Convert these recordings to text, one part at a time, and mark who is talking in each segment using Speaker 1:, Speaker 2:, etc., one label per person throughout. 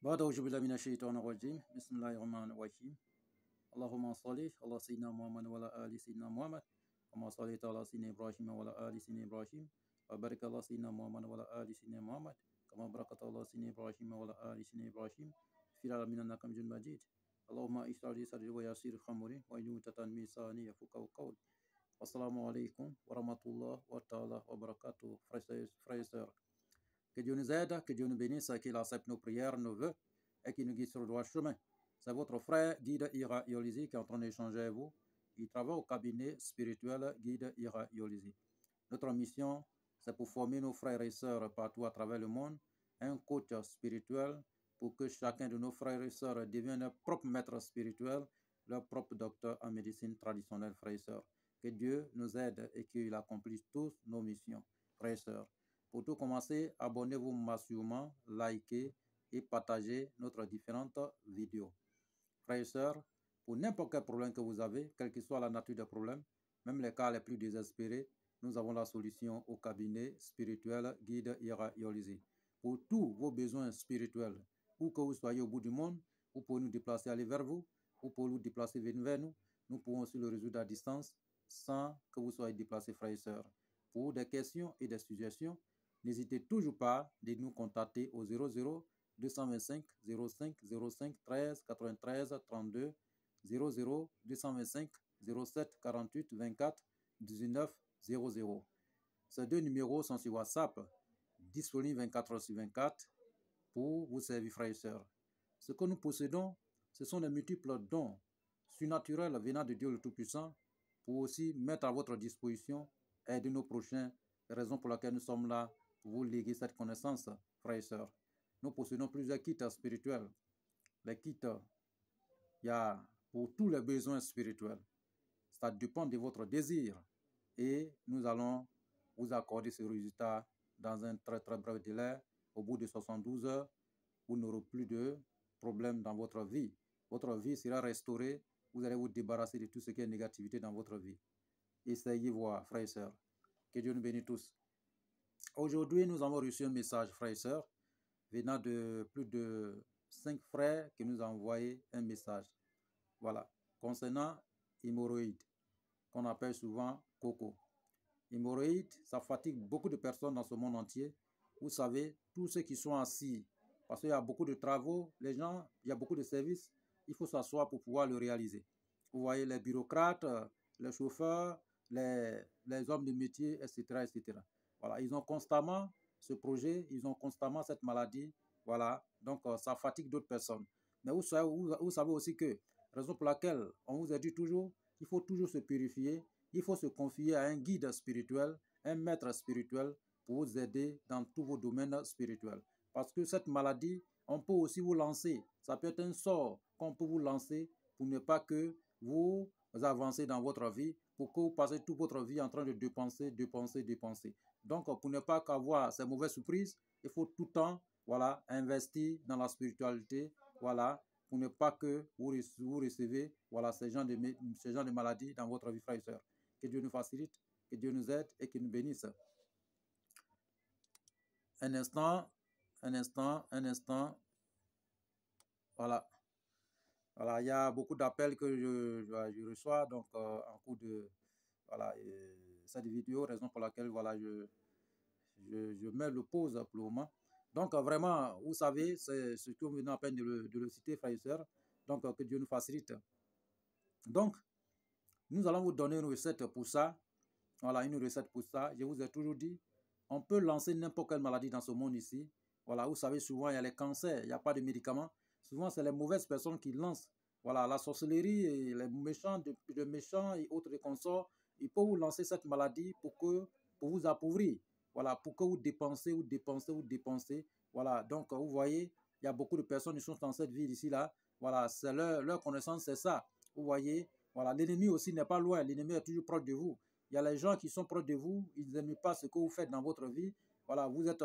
Speaker 1: بعد أعوذ بالله من الشيطان الرجيم بسم الله الرحمن الرحيم اللهم صل على سيدنا محمد وعلى آل سيدنا محمد كما صليت على سيدنا إبراهيم وعلى آل سيدنا إبراهيم وبارك على سيدنا محمد وعلى آل سيدنا محمد كما باركت على سيدنا إبراهيم وعلى آل سيدنا إبراهيم في العالمين إنك حميد مجيد اللهم اشرح لي صدري ويسر أمري واحلل عقدة من لساني يفقهوا قولي. Assalamu alaikum wa rahmatullah wa ta'ala wa barakatuh, frères et sœurs. Que Dieu nous aide, que Dieu nous bénisse, qu'il accepte nos prières, nos vœux et qu'il nous guide sur le droit chemin. C'est votre frère Guide Ira Yolizi qui est en train d'échanger avec vous. Il travaille au cabinet spirituel Guide Ira Yolizi. Notre mission, c'est pour former nos frères et sœurs partout à travers le monde, un coach spirituel pour que chacun de nos frères et sœurs devienne leur propre maître spirituel, leur propre docteur en médecine traditionnelle, frères et sœurs. Que Dieu nous aide et qu'il accomplisse tous nos missions, frères et sœurs. Pour tout commencer, abonnez-vous massivement, likez et partagez notre différentes vidéos. Frères et sœurs, pour n'importe quel problème que vous avez, quelle que soit la nature des problèmes, même les cas les plus désespérés, nous avons la solution au cabinet spirituel Guide Ira Yolizi. Pour tous vos besoins spirituels, où que vous soyez au bout du monde, vous pouvez nous déplacer, aller vers vous, vous pouvez nous déplacer vers nous, nous pouvons aussi le résoudre à distance sans que vous soyez déplacés, frères et sœurs. Pour des questions et des suggestions, n'hésitez toujours pas de nous contacter au 00 225 05 05 13 93 32 00 225 07 48 24 19 00. Ces deux numéros sont sur WhatsApp, disponibles 24 heures sur 24 pour vous servir, frères et sœurs. Ce que nous possédons, ce sont les multiples dons surnaturels venant de Dieu le Tout-Puissant pour aussi mettre à votre disposition et aider nos prochains, raison pour laquelle nous sommes là, pour vous léguer cette connaissance, frères et sœurs. Nous possédons plusieurs kits spirituels. Les kits, il y a pour tous les besoins spirituels. Ça dépend de votre désir. Et nous allons vous accorder ce résultat dans un très très bref délai. Au bout de 72 heures, vous n'aurez plus de problèmes dans votre vie. Votre vie sera restaurée. Vous allez vous débarrasser de tout ce qui est négativité dans votre vie. Essayez voir, frères et sœurs. Que Dieu nous bénisse tous. Aujourd'hui, nous avons reçu un message, frères et sœurs, venant de plus de 5 frères qui nous ont envoyé un message. Voilà, concernant hémorroïdes, qu'on appelle souvent coco. Hémorroïdes, ça fatigue beaucoup de personnes dans ce monde entier. Vous savez, tous ceux qui sont assis, parce qu'il y a beaucoup de travaux, les gens, il y a beaucoup de services, il faut s'asseoir pour pouvoir le réaliser. Vous voyez les bureaucrates, les chauffeurs, les hommes de métier, etc., etc. Voilà, ils ont constamment ce projet, ils ont constamment cette maladie. Voilà, donc ça fatigue d'autres personnes. Mais vous savez aussi que, raison pour laquelle on vous a dit toujours, il faut toujours se purifier, il faut se confier à un guide spirituel, un maître spirituel pour vous aider dans tous vos domaines spirituels. Parce que cette maladie, on peut aussi vous lancer. Ça peut être un sort qu'on peut vous lancer pour ne pas que vous avancez dans votre vie, pour que vous passez toute votre vie en train de dépenser, dépenser, dépenser. Donc, pour ne pas avoir ces mauvaises surprises, il faut tout le temps, voilà, investir dans la spiritualité, voilà, pour ne pas que vous recevez, voilà, ces gens de maladies dans votre vie, frères et sœurs. Que Dieu nous facilite, que Dieu nous aide et qu'il nous bénisse. Un instant, un instant, un instant. Voilà. Voilà, il y a beaucoup d'appels que je reçois, donc en cours de voilà, cette vidéo, raison pour laquelle voilà, je mets le pause pour le moment. Donc vraiment, vous savez, c'est ce que vous venez à peine de le citer, frères et sœurs. Donc que Dieu nous facilite. Donc, nous allons vous donner une recette pour ça. Voilà, une recette pour ça. Je vous ai toujours dit, on peut lancer n'importe quelle maladie dans ce monde ici. Voilà, vous savez, souvent, il y a les cancers, il n'y a pas de médicaments. Souvent, c'est les mauvaises personnes qui lancent. Voilà, la sorcellerie et les méchants, de méchants et autres consorts, ils peuvent vous lancer cette maladie pour vous appauvrir. Voilà, pour que vous dépensez, vous dépensez, vous dépensez. Voilà, donc, vous voyez, il y a beaucoup de personnes qui sont dans cette ville ici-là. Voilà, c'est leur connaissance, c'est ça. Vous voyez, voilà, l'ennemi aussi n'est pas loin. L'ennemi est toujours proche de vous. Il y a les gens qui sont proches de vous, ils n'aiment pas ce que vous faites dans votre vie. Voilà, vous êtes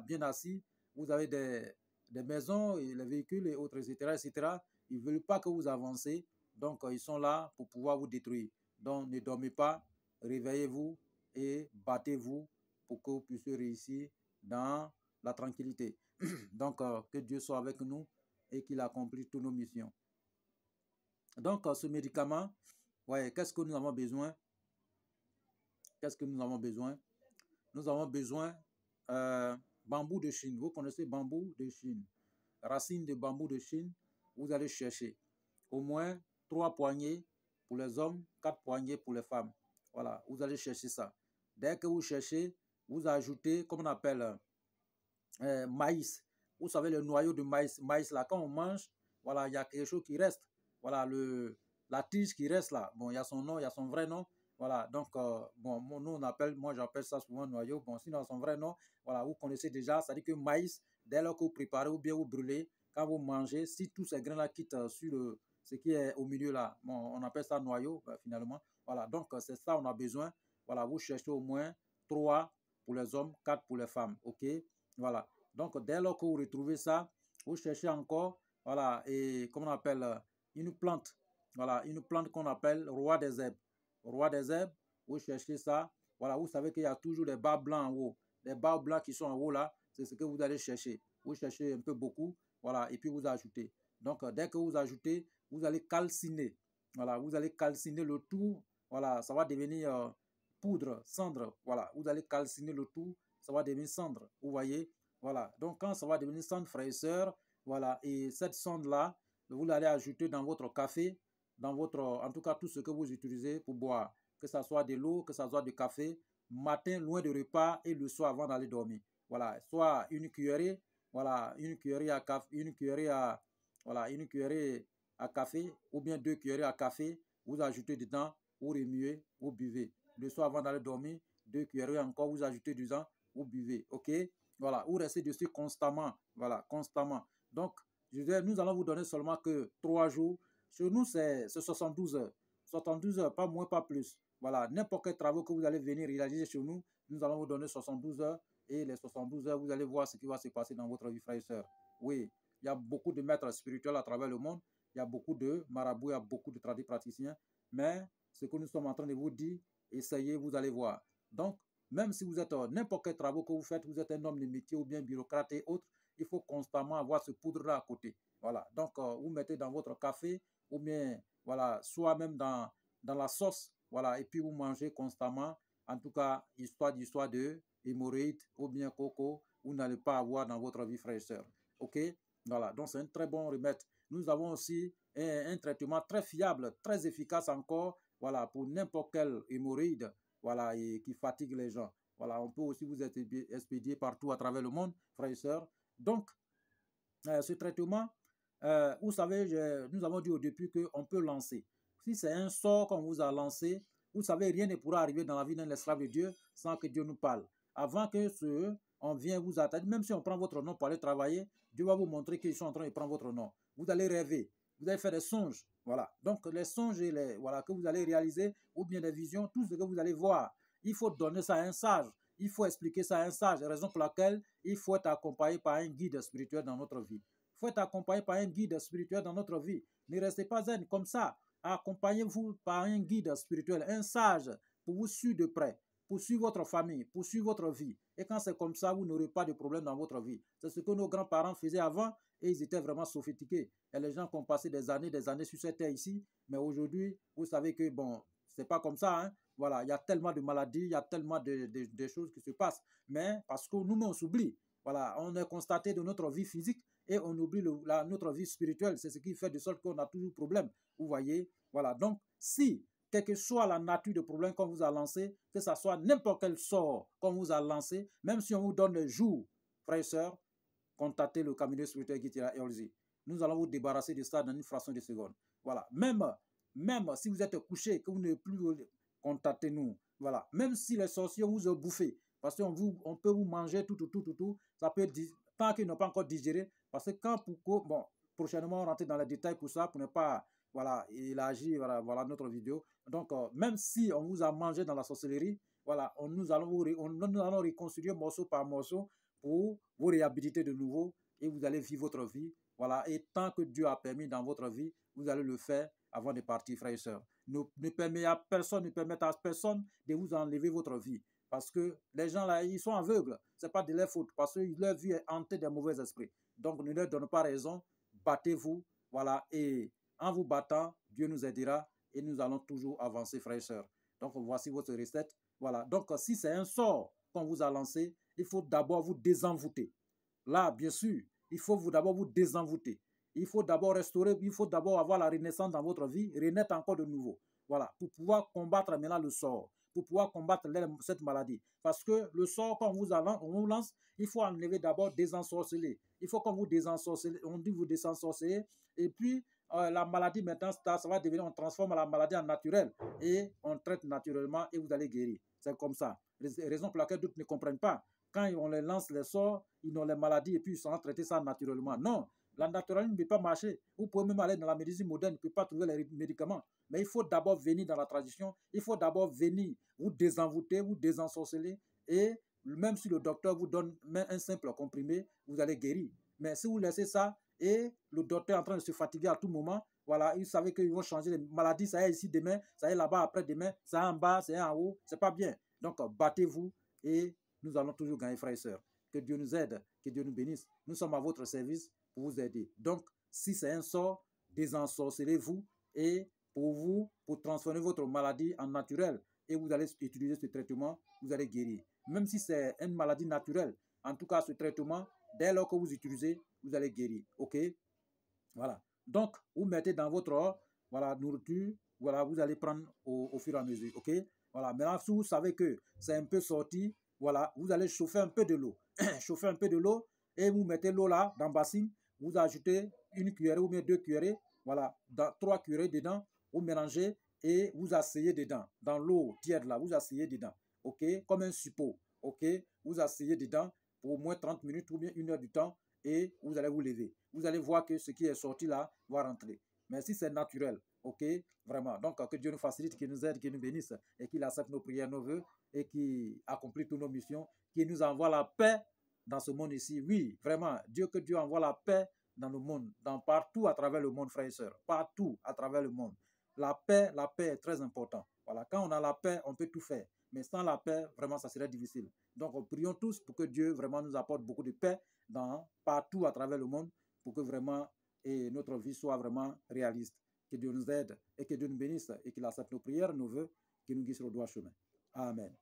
Speaker 1: bien assis, vous avez des maisons, et les véhicules et autres, etc., etc. Ils ne veulent pas que vous avancez, donc ils sont là pour pouvoir vous détruire. Donc ne dormez pas, réveillez-vous et battez-vous pour que vous puissiez réussir dans la tranquillité. Donc, que Dieu soit avec nous et qu'il accomplisse toutes nos missions. Donc, ce médicament, ouais, qu'est-ce que nous avons besoin? Qu'est-ce que nous avons besoin? Nous avons besoin bambou de Chine. Vous connaissez bambou de Chine? Racine de bambou de Chine, vous allez chercher au moins 3 poignées pour les hommes, 4 poignées pour les femmes. Voilà, vous allez chercher ça. Dès que vous cherchez, vous ajoutez, comme on appelle, maïs. Vous savez, le noyau de maïs. Maïs, là, quand on mange, voilà, il y a quelque chose qui reste. Voilà, la tige qui reste là. Bon, il y a son nom, il y a son vrai nom. Voilà, donc, bon, nous, moi, j'appelle ça souvent noyau. Bon, sinon, son vrai nom, voilà, vous connaissez déjà. Ça dit que maïs, dès lors que vous préparez ou bien vous brûlez, quand vous mangez, si tous ces grains-là quittent sur ce qui est au milieu là, bon, on appelle ça noyau, finalement. Voilà, donc, c'est ça, on a besoin. Voilà, vous cherchez au moins 3 pour les hommes, 4 pour les femmes. OK? Voilà. Donc, dès lors que vous retrouvez ça, vous cherchez encore, voilà, et comment on appelle, une plante. Voilà, une plante qu'on appelle roi des herbes. Roi des herbes, vous cherchez ça. Voilà, vous savez qu'il y a toujours des bas blancs en haut. Les bas blancs qui sont en haut là, c'est ce que vous allez chercher. Vous cherchez un peu beaucoup, voilà, et puis vous ajoutez. Donc, dès que vous ajoutez, vous allez calciner. Voilà, vous allez calciner le tout. Voilà, ça va devenir poudre, cendre. Voilà, vous allez calciner le tout. Ça va devenir cendre. Vous voyez? Voilà, donc quand ça va devenir cendre, frères et sœurs, voilà, et cette sonde-là, vous l'allez ajouter dans votre café, dans votre, en tout cas, tout ce que vous utilisez pour boire, que ce soit de l'eau, que ce soit du café, matin, loin du repas et le soir avant d'aller dormir. Voilà, soit une cuillerée, voilà, une cuillerée à café, voilà, une cuillerée à café, ou bien 2 cuillerées à café, vous ajoutez dedans, vous remuez, vous buvez. Le soir avant d'aller dormir, 2 cuillerées encore, vous ajoutez dedans, vous buvez, ok? Voilà, vous restez dessus constamment, voilà, constamment. Donc, je disais, nous allons vous donner seulement que 3 jours. Chez nous, c'est 72 heures. 72 heures, pas moins, pas plus. Voilà, n'importe quel travail que vous allez venir réaliser chez nous, nous allons vous donner 72 heures. Et les 72 heures, vous allez voir ce qui va se passer dans votre vie, frères et sœurs. Oui, il y a beaucoup de maîtres spirituels à travers le monde. Il y a beaucoup de marabouts, il y a beaucoup de praticiens. Mais ce que nous sommes en train de vous dire, essayez, vous allez voir. Donc, même si vous êtes n'importe quel travail que vous faites, vous êtes un homme de métier ou bien bureaucrate et autres, il faut constamment avoir ce poudre-là à côté. Voilà. Donc, vous mettez dans votre café ou bien, voilà, soit même dans la sauce, voilà, et puis vous mangez constamment. En tout cas, histoire de hémorroïdes ou bien coco, vous n'allez pas avoir dans votre vie, frères et sœurs. OK? Voilà. Donc, c'est un très bon remède. Nous avons aussi un traitement très fiable, très efficace encore, voilà, pour n'importe quel hémorroïde, voilà, et qui fatigue les gens. Voilà, on peut aussi vous expédier partout à travers le monde, frères et sœurs. Donc, ce traitement, vous savez, nous avons dit au début qu'on peut lancer. Si c'est un sort qu'on vous a lancé, vous savez, rien ne pourra arriver dans la vie d'un esclave de Dieu sans que Dieu nous parle. Avant que on vienne vous atteindre, même si on prend votre nom pour aller travailler, Dieu va vous montrer qu'ils sont en train de prendre votre nom. Vous allez rêver, vous allez faire des songes. Voilà. Donc, les songes voilà, que vous allez réaliser, ou bien des visions, tout ce que vous allez voir, il faut donner ça à un sage. Il faut expliquer ça à un sage, raison pour laquelle il faut être accompagné par un guide spirituel dans notre vie. Il faut être accompagné par un guide spirituel dans notre vie. Ne restez pas zen comme ça. Accompagnez-vous par un guide spirituel, un sage, pour vous suivre de près, pour suivre votre famille, pour suivre votre vie. Et quand c'est comme ça, vous n'aurez pas de problème dans votre vie. C'est ce que nos grands-parents faisaient avant et ils étaient vraiment sophistiqués. Et les gens qui ont passé des années sur cette terre ici, mais aujourd'hui, vous savez que, bon, c'est pas comme ça, hein. Voilà, il y a tellement de maladies, il y a tellement de choses qui se passent. Mais parce que nous-mêmes, on s'oublie. Voilà, on est constaté de notre vie physique et on oublie notre vie spirituelle. C'est ce qui fait de sorte qu'on a toujours problème. Vous voyez? Voilà, donc si, quelle que soit la nature de problème qu'on vous a lancé, que ce soit n'importe quel sort qu'on vous a lancé, même si on vous donne le jour, frères et sœurs, contactez le cabinet spirituel Gitira Eolzi. Nous allons vous débarrasser de ça dans une fraction de seconde. Voilà, même si vous êtes couché, que vous n'avez plus, contactez-nous. Voilà, même si les sorciers vous ont bouffé, parce qu'on peut vous manger tout, ça peut être, tant qu'ils n'ont pas encore digéré, parce que bon, prochainement, on rentre dans les détails pour ça, pour ne pas, voilà, élargir, voilà notre vidéo. Donc, même si on vous a mangé dans la sorcellerie, voilà, nous allons reconstruire morceau par morceau pour vous réhabiliter de nouveau et vous allez vivre votre vie. Voilà, et tant que Dieu a permis dans votre vie, vous allez le faire avant de partir, frères et sœurs. Ne permettez à personne de vous enlever votre vie. Parce que les gens là, ils sont aveugles. Ce n'est pas de leur faute, parce que leur vie est hantée des mauvais esprits. Donc ne leur donnez pas raison, battez-vous, voilà, et en vous battant, Dieu nous aidera et nous allons toujours avancer, frères et sœurs. Donc voici votre recette. Voilà, donc si c'est un sort qu'on vous a lancé, il faut d'abord vous désenvoûter. Là, bien sûr, il faut d'abord vous désenvoûter. Il faut d'abord restaurer, il faut d'abord avoir la renaissance dans votre vie, renaître encore de nouveau. Voilà, pour pouvoir combattre maintenant le sort, pour pouvoir combattre cette maladie. Parce que le sort, quand on vous lance, il faut enlever d'abord désensorceler. Il faut qu'on vous désensorceler, on dit vous désensorceler, et puis la maladie maintenant, ça va devenir, on transforme la maladie en naturelle et on traite naturellement et vous allez guérir. C'est comme ça. Raison pour laquelle d'autres ne comprennent pas. Quand on les lance les sorts, ils ont les maladies et puis ils sont traiter ça naturellement. Non, la naturalité ne peut pas marcher. Vous pouvez même aller dans la médecine moderne, ne peut pas trouver les médicaments. Mais il faut d'abord venir dans la tradition, il faut d'abord venir vous désenvoûter, vous désensorceler et même si le docteur vous donne un simple comprimé, vous allez guérir. Mais si vous laissez ça et le docteur est en train de se fatiguer à tout moment, voilà, ils savent qu'ils vont changer les maladies, ça y est ici demain, ça y est là-bas après-demain, ça y est en bas, ça y est en haut, c'est pas bien. Donc battez-vous et nous allons toujours gagner, frères et sœurs. Que Dieu nous aide, que Dieu nous bénisse. Nous sommes à votre service pour vous aider. Donc, si c'est un sort, désensorcelez-vous et pour transformer votre maladie en naturelle. Et vous allez utiliser ce traitement, vous allez guérir. Même si c'est une maladie naturelle, en tout cas, ce traitement, dès lors que vous utilisez, vous allez guérir. OK? Voilà. Donc, vous mettez dans votre nourriture, voilà, vous allez prendre au fur et à mesure. OK? Voilà. Maintenant, si vous savez que c'est un peu sorti, voilà, vous allez chauffer un peu de l'eau. Chauffer un peu de l'eau et vous mettez l'eau là dans le bassin. Vous ajoutez une cuillerée ou bien 2 cuillerées, voilà, 3 cuillerées dedans. Vous mélangez et vous asseyez dedans. Dans l'eau tiède là, vous asseyez dedans. OK? Comme un suppôt. OK? Vous asseyez dedans pour au moins 30 minutes ou bien 1 heure du temps et vous allez vous lever. Vous allez voir que ce qui est sorti là va rentrer. Mais si c'est naturel, ok, vraiment. Donc, que Dieu nous facilite, qu'il nous aide, qu'il nous bénisse et qu'il accepte nos prières, nos vœux et qu'il accomplit toutes nos missions, qu'il nous envoie la paix dans ce monde ici. Oui, vraiment, que Dieu envoie la paix dans le monde, partout à travers le monde, frères et sœurs, partout à travers le monde. La paix est très importante. Voilà, quand on a la paix, on peut tout faire. Mais sans la paix, vraiment, ça serait difficile. Donc, prions tous pour que Dieu vraiment nous apporte beaucoup de paix partout à travers le monde pour que vraiment notre vie soit vraiment réaliste. Que Dieu nous aide et que Dieu nous bénisse et qu'il accepte nos prières, nos vœux, qu'il nous guide sur le droit chemin. Amen.